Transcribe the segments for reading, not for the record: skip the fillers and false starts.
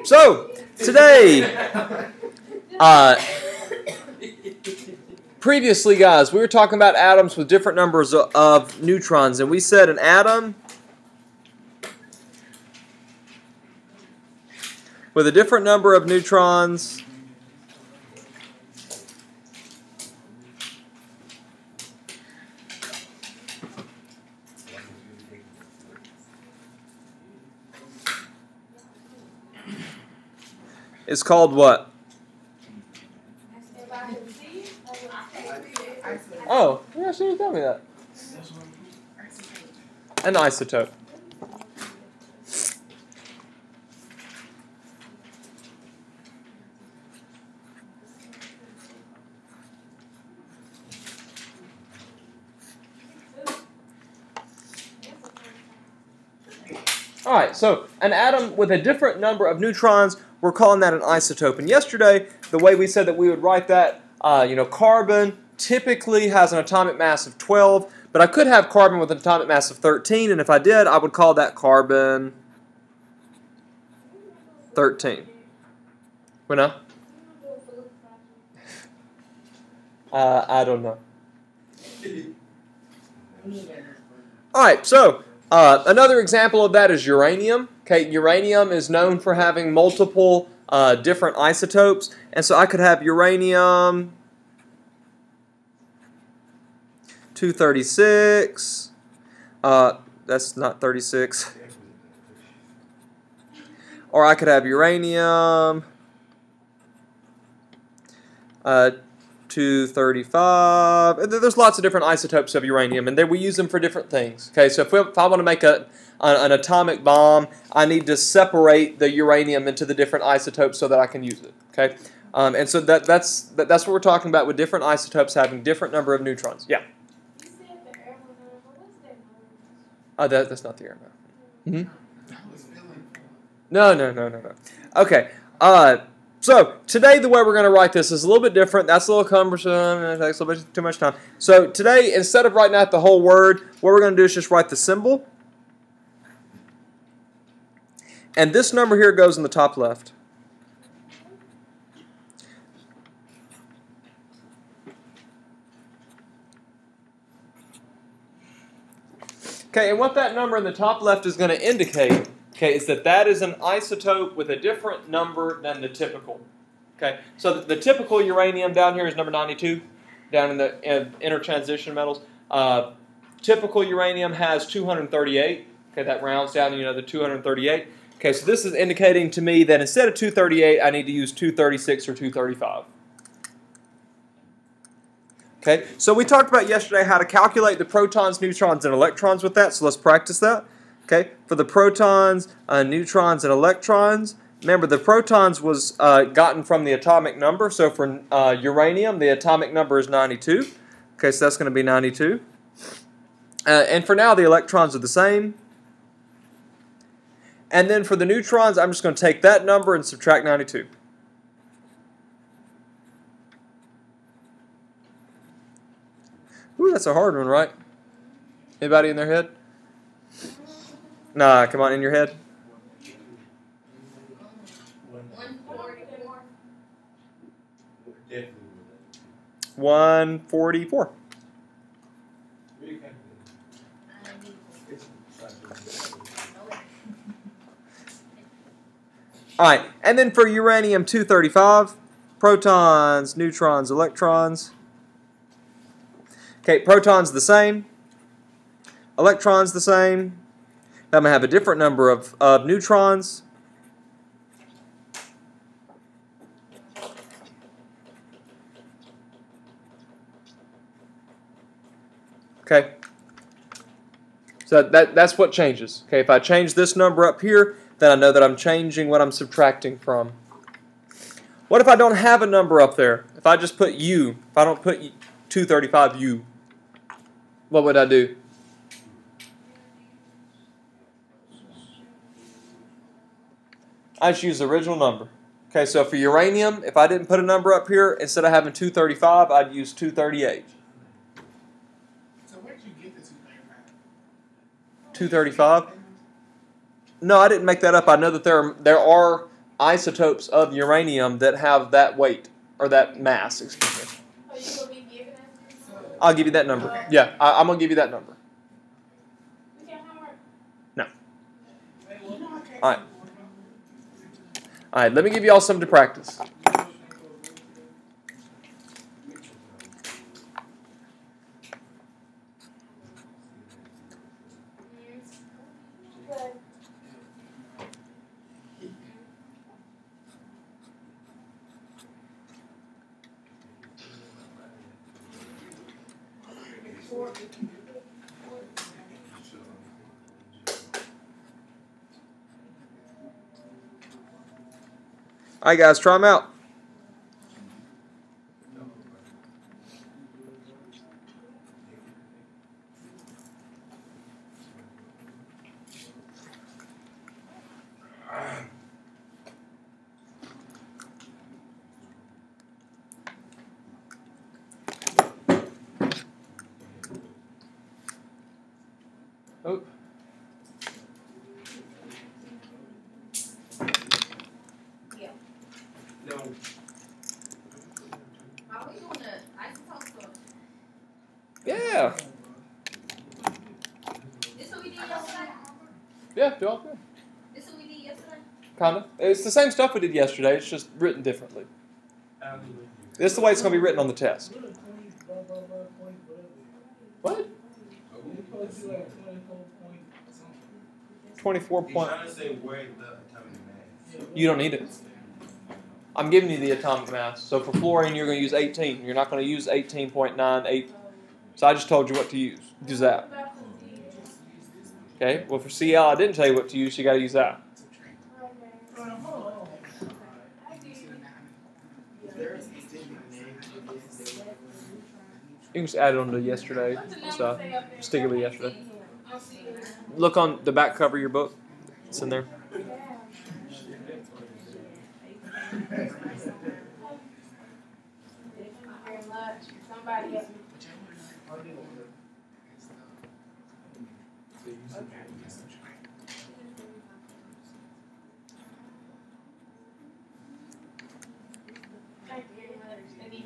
So, today, previously, guys, we were talking about atoms with different numbers of neutrons, and we said an atom with a different number of neutrons is called what? Oh, yeah, she didn't tell me that. An isotope. All right, so an atom with a different number of neutrons, we're calling that an isotope. And yesterday, the way we said that we would write that, carbon typically has an atomic mass of 12, but I could have carbon with an atomic mass of 13, and if I did, I would call that carbon 13. What now? I don't know. All right, so another example of that is uranium. Okay, uranium is known for having multiple different isotopes, and so I could have uranium 236. That's not 36. Or I could have uranium 235. There's lots of different isotopes of uranium, and then we use them for different things. Okay, so if I want to make an atomic bomb, I need to separate the uranium into the different isotopes so that I can use it. Okay, and so that's what we're talking about with different isotopes having different number of neutrons. Yeah. That's not the air amount. No. Okay. So today the way we're going to write this is a little bit different. That's a little cumbersome. It takes a little bit too much time. So today, instead of writing out the whole word, what we're going to do is just write the symbol. And this number here goes in the top left. Okay, and what that number in the top left is going to indicate, okay, is that is an isotope with a different number than the typical. Okay, so the typical uranium down here is number 92, down in the inner transition metals. Typical uranium has 238. Okay, that rounds down, the 238. Okay, so this is indicating to me that instead of 238, I need to use 236 or 235. Okay, so we talked about yesterday how to calculate the protons, neutrons, and electrons with that, so let's practice that. Okay, for the protons, neutrons, and electrons, remember the protons was gotten from the atomic number, so for uranium, the atomic number is 92. Okay, so that's going to be 92. And for now, the electrons are the same. And then for the neutrons, I'm just going to take that number and subtract 92. Ooh, that's a hard one, right? Anybody in their head? Nah, come on, in your head. 144. All right, and then for uranium 235, protons, neutrons, electrons. Okay, protons the same, electrons the same. I'm going to have a different number of neutrons. Okay, so that's what changes. Okay, if I change this number up here, then I know that I'm changing what I'm subtracting from. What if I don't have a number up there? If I just put U, if I don't put 235U, what would I do? I just use the original number. Okay, so for uranium, if I didn't put a number up here, instead of having 235, I'd use 238. So where did you get the 235? 235? No, I didn't make that up. I know that there are isotopes of uranium that have that weight, or that mass, excuse me. Are you going to be giving us this? I'll give you that number. Yeah, I'm going to give you that number. We got homework. No. All right. All right, let me give you all something to practice. Good. All right, guys, try them out. Oh. Yeah. No. Are we doing the isotopes or Yeah. this what we did yesterday? Yeah, do all good. This what we did yesterday? Kind of. It's the same stuff we did yesterday. It's just written differently. This is the way it's going to be written on the test. What? 24 point. Trying to say where the atomic mass. You don't need it. I'm giving you the atomic mass. So for fluorine, you're going to use 18. You're not going to use 18.98. So I just told you what to use. Use that. Okay. Well, for Cl, I didn't tell you what to use. So you got to use that. You can just add it on to yesterday stuff. Stick it with yesterday. Look on the back cover of your book. It's in there. Very much. Somebody else. Thank you very much. And you-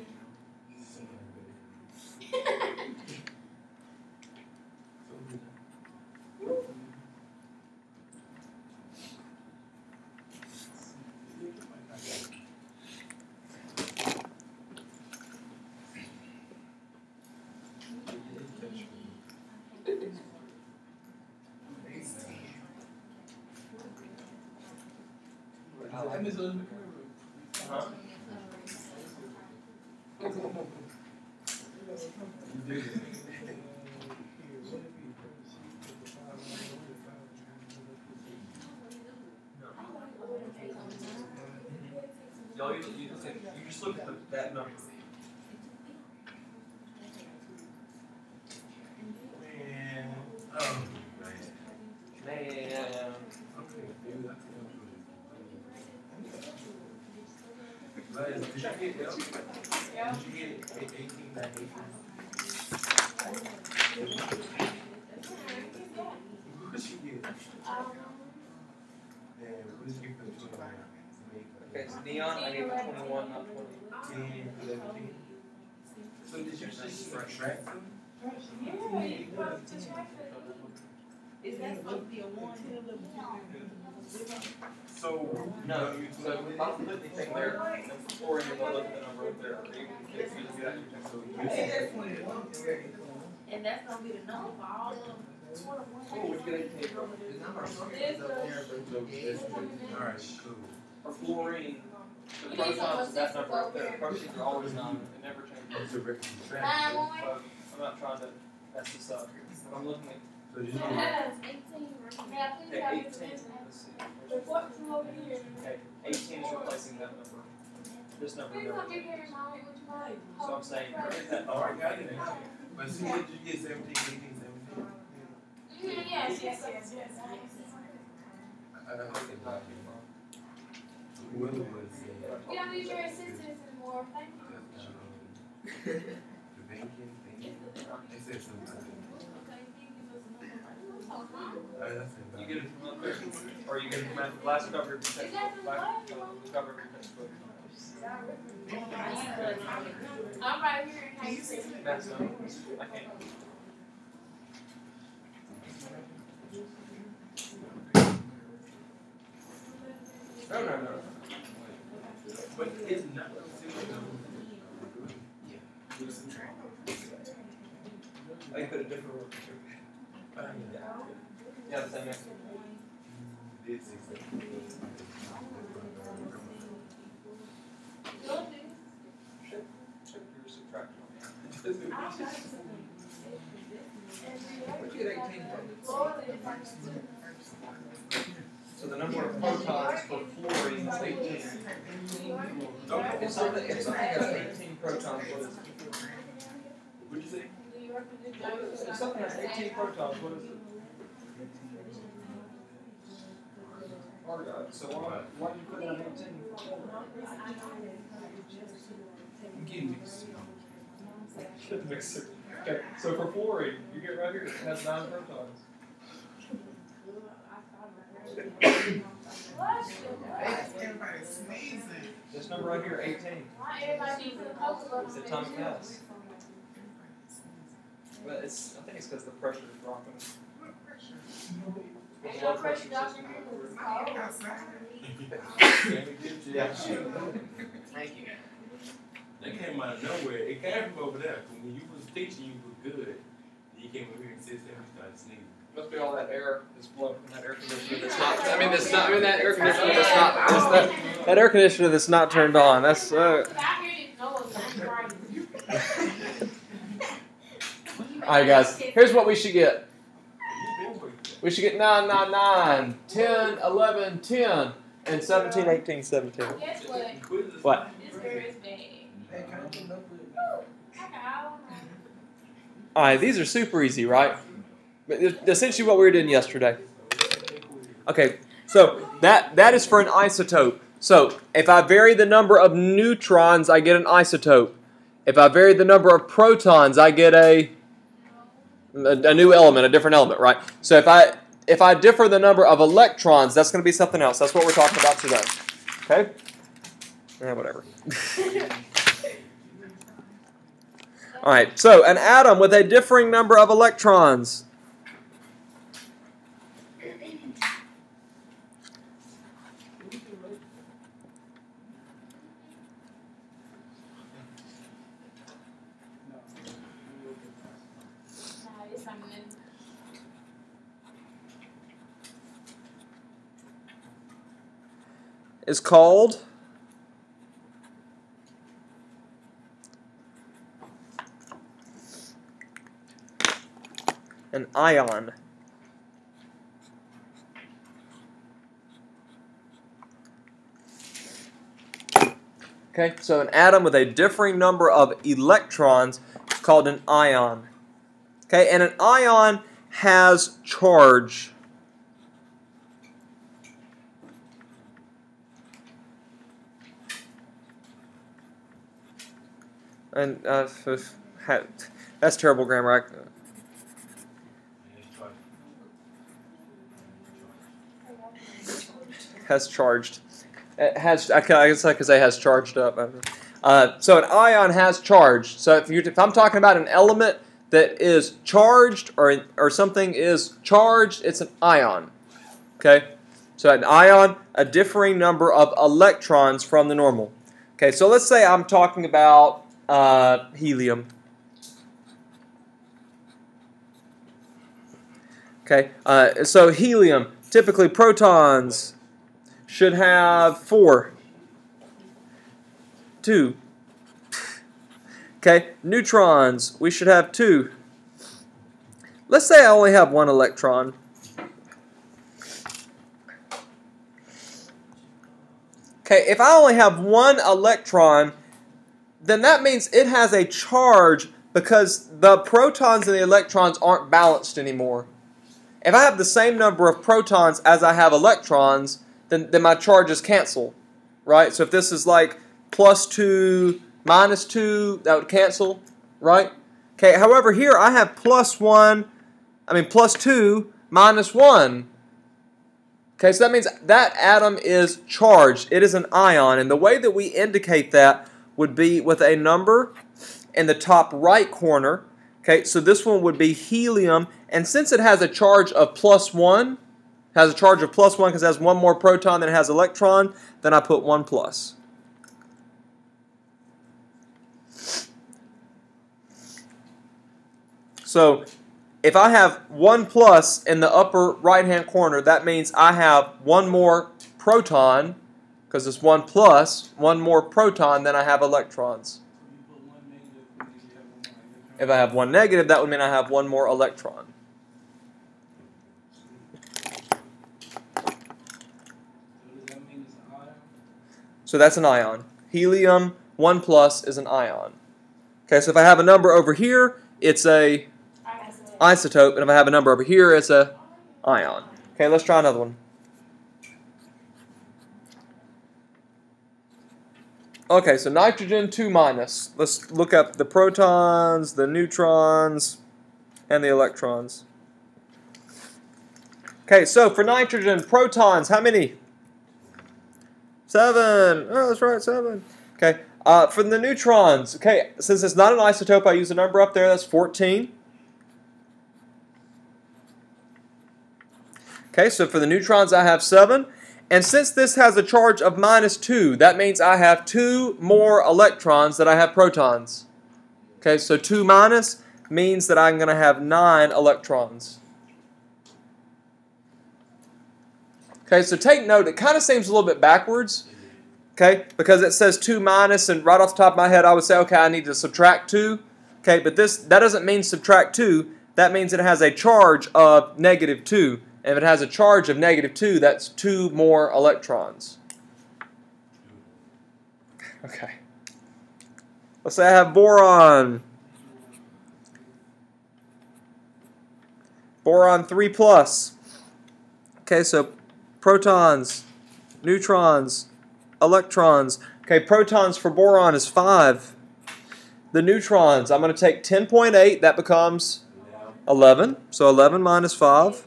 You just look at that number. Man. Oh, man. Did you get it? Yeah. Did you get 1898? What did you get? Yeah, what did you get for the 29? Okay, so neon, I gave 21, not 20. 10, 11. So did you just subtract them? Yeah, you supposed to check it. Is that supposed to be a 1? So, No, so if I don't put anything there, then before you look at the number up there, or you can do that. And that's gonna be the number for all of them. Oh, we get 18. alright, cool. For fluorine, the protons, that number up there, proteins are always 9. It never changes. It's a record So subtract. I'm not trying to mess this up. I'm looking at So did you It get has 18. Yeah, please okay, have 18. it. Let's see. Report from over here. Okay, 18 is replacing that number. This number Please never don't get changes. here, Mom. What you want? So I'm saying, forget that Oh, I number. got it. But see, did you get 17, 18, 17? Yes, yes, yes, yes. I don't think about it. Whoever was We don't need your assistance anymore. Thank you. the banking thing. It said something. Okay, can you give us a number? I You get it from up there, or you get it from the last cover of your textbook, cover of your textbook. I'm right here in high school. That's not. I can't. No. But it's not. I put a different word. Yeah, the same answer. Check your subtraction. So the number of protons for fluorine is 18. If something has 18 protons, what is it? What'd you say? If something has 18 protons, what is it? Argon. So why did you put down 18? Shit mixer. Okay, so for fluorine, you get right here, it has 9 protons. Everybody's sneezing. This number right here, 18. Why everybody needs to post It's atomic mass. But I think it's because the pressure is dropping. What pressure? Ain't no pressure dropping here. My hand outside. Yeah. Thank you. That came out of nowhere. It came from over there. When you was teaching, you were good. You came over here and said something, you started sneezing. Must be all that air that's blowing from that air conditioner that's not. That air conditioner that's not. That air conditioner that's not turned on. That's. I hear this noise. I'm crying. All right, guys. Here's what we should get. We should get 9, 9, 9, 10, 11, 10, and 17, 18, 17. Guess what? What? This girl is bad. All right, these are super easy, right? But essentially what we were doing yesterday. Okay, so that is for an isotope. So if I vary the number of neutrons, I get an isotope. If I vary the number of protons, I get a new element, a different element, right? So if I differ the number of electrons, that's going to be something else. That's what we're talking about today. Okay? Yeah, whatever. All right, so an atom with a differing number of electrons. Is called an ion. Okay, so an atom with a differing number of electrons is called an ion. Okay, and an ion has charge. And that's terrible grammar. Has charged. It has. I guess I could say has charged up. So an ion has charge. So if I'm talking about an element that is charged or something is charged, it's an ion. Okay. So an ion, a differing number of electrons from the normal. Okay. So let's say I'm talking about helium. Okay, so helium, typically protons should have 4. 2. Okay, neutrons, we should have 2. Let's say I only have 1 electron. Okay, if I only have 1 electron, then that means it has a charge because the protons and the electrons aren't balanced anymore. If I have the same number of protons as I have electrons, then my charges cancel, right? So if this is like +2, -2, that would cancel, right? Okay, however here I have +2, minus 1. Okay, so that means that atom is charged. It is an ion. And the way that we indicate that would be with a number in the top right corner. Okay, so this one would be helium. And since it has a charge of +1, has a charge of +1 because it has one more proton than it has electron, then I put 1 plus. So if I have 1 plus in the upper right-hand corner, that means I have one more proton, because it's 1 plus, one more proton than I have electrons. If I have one negative, that would mean I have one more electron. So that's an ion. Helium 1 plus is an ion. Okay, so if I have a number over here, it's a isotope, and if I have a number over here, it's a ion. Okay, let's try another one. Okay, so nitrogen 2 minus. Let's look up the protons, the neutrons, and the electrons. Okay, so for nitrogen, protons, how many? 7. Oh, that's right, 7. Okay, for the neutrons, okay, since it's not an isotope, I use a number up there, that's 14. Okay, so for the neutrons, I have 7. And since this has a charge of -2, that means I have 2 more electrons than I have protons. Okay, so 2 minus means that I'm going to have 9 electrons. Okay, so take note, it kind of seems a little bit backwards, okay, because it says 2 minus, and right off the top of my head, I would say, okay, I need to subtract 2. Okay, but that doesn't mean subtract 2. That means it has a charge of -2. And if it has a charge of -2, that's 2 more electrons. Okay. Let's say I have boron. Boron 3 plus. Okay, so protons, neutrons, electrons. Okay, protons for boron is 5. The neutrons, I'm going to take 10.8. That becomes 11. So 11 minus 5.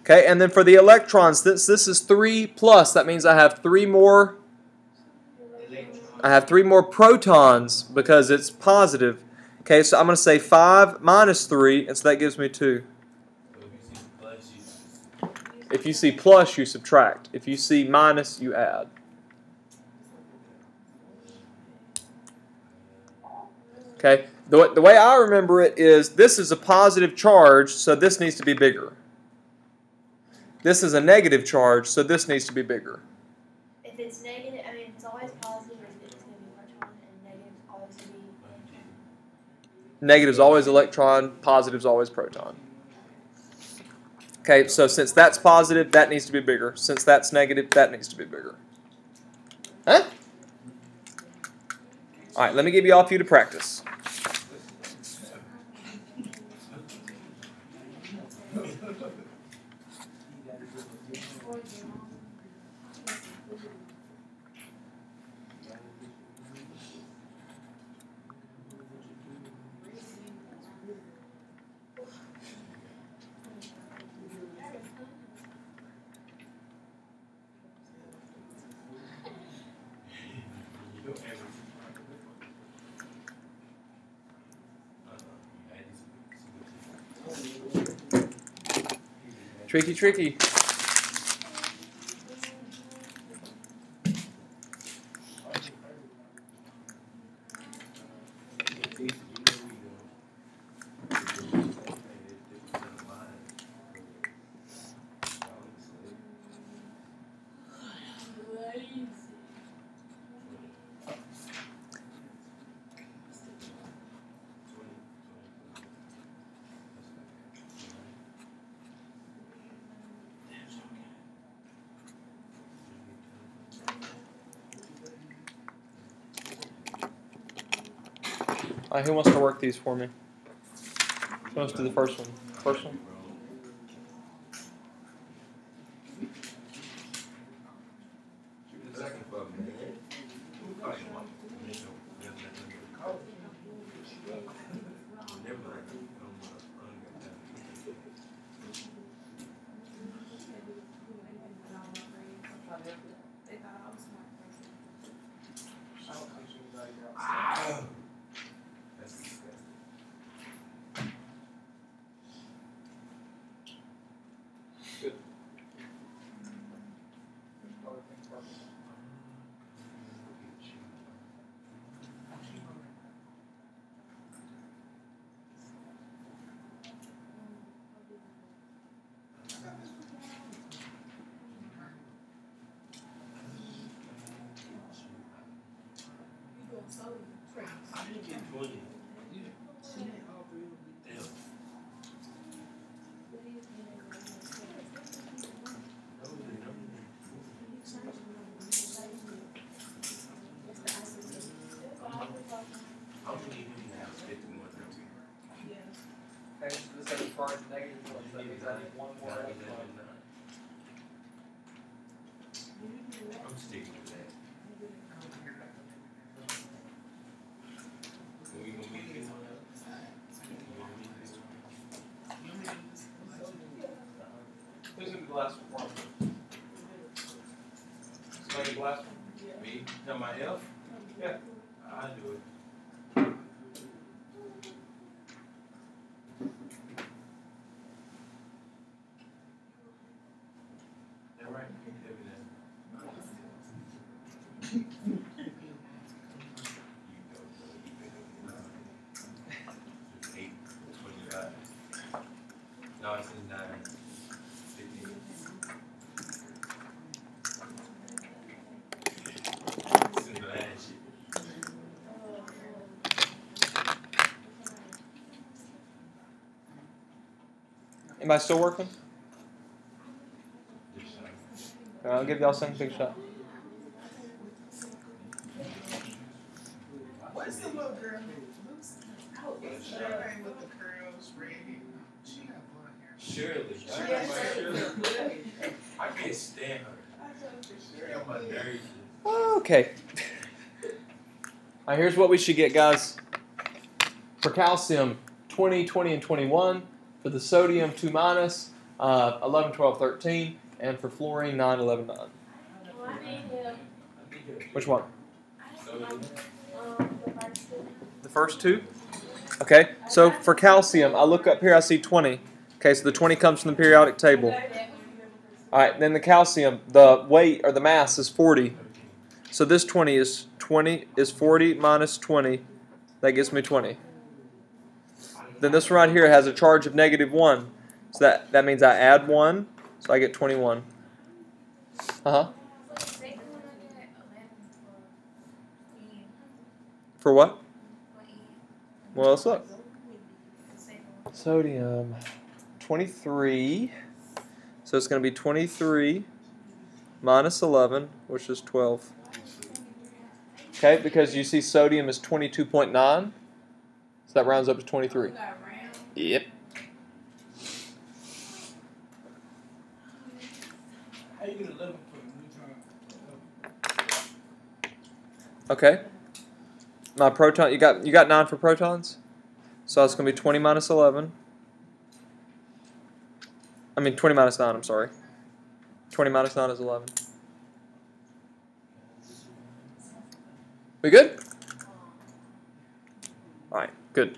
Okay, and then for the electrons, this is 3 plus. That means I have 3 more. I have 3 more protons because it's positive. Okay, so I'm going to say 5 minus 3, and so that gives me 2. If you see plus, you subtract. If you see minus, you add. Okay, the way I remember it is this is a positive charge, so this needs to be bigger. This is a negative charge, so this needs to be bigger. If it's negative, I mean, it's always positive, it's going to be proton, and negative is always going to be... Negative is always electron, positive is always proton. Okay, so since that's positive, that needs to be bigger. Since that's negative, that needs to be bigger. Huh? All right, let me give you all a few to practice. Tricky, tricky. All right, who wants to work these for me? Who wants to do the first one? First one? They thought I was a smart person. I don't think anybody else. Ah. That's disgusting. Good. You doing sodium. I didn't get 20. Damn. I'm gonna even have 51 Yeah. Okay, so this has a charge of negative 1, so that means I need one more electron. I'm sticking with that. We gonna meet this one up? We gonna meet this one? You only need this one. Who's in the last one? Somebody in the last one? Me? Now my F? Yeah. I'll do it. That right? You can tell me that. You know, you 8:25. No, it's in 9:15. It's in the last shit. Anybody still working? This shot. All right, I'll give y'all a second big shot. What's the little girl who looks? Oh, it's everything with the curls, red hair. She got blonde hair. Shirley. I Yes, remember Shirley. Shirley. I can't stand her. She on my nerves. Okay. All right, here's what we should get, guys. For calcium, 20, 20, and 21. For the sodium, 2 minus, 11, 12, 13. And for fluorine, 9, 11, 9. Well, I need him. Which one? The first two. The first two? Okay, so for calcium, I look up here, I see 20. Okay, so the 20 comes from the periodic table. All right, then the calcium, the weight or the mass is 40. So this 20 is 40 minus 20. That gives me 20. Then this one right here has a charge of negative 1. So that means I add 1, so I get 21. Uh-huh. For what? Well, let's look. Sodium, 23. So it's going to be 23 minus 11, which is 12. Okay, because you see sodium is 22.9. So that rounds up to 23. Yep. How you get 11 for the neutron? Okay. My proton, you got 9 for protons? So it's going to be 20 minus 11. I mean 20 minus 9, I'm sorry. 20 minus 9 is 11. We good? Alright, good.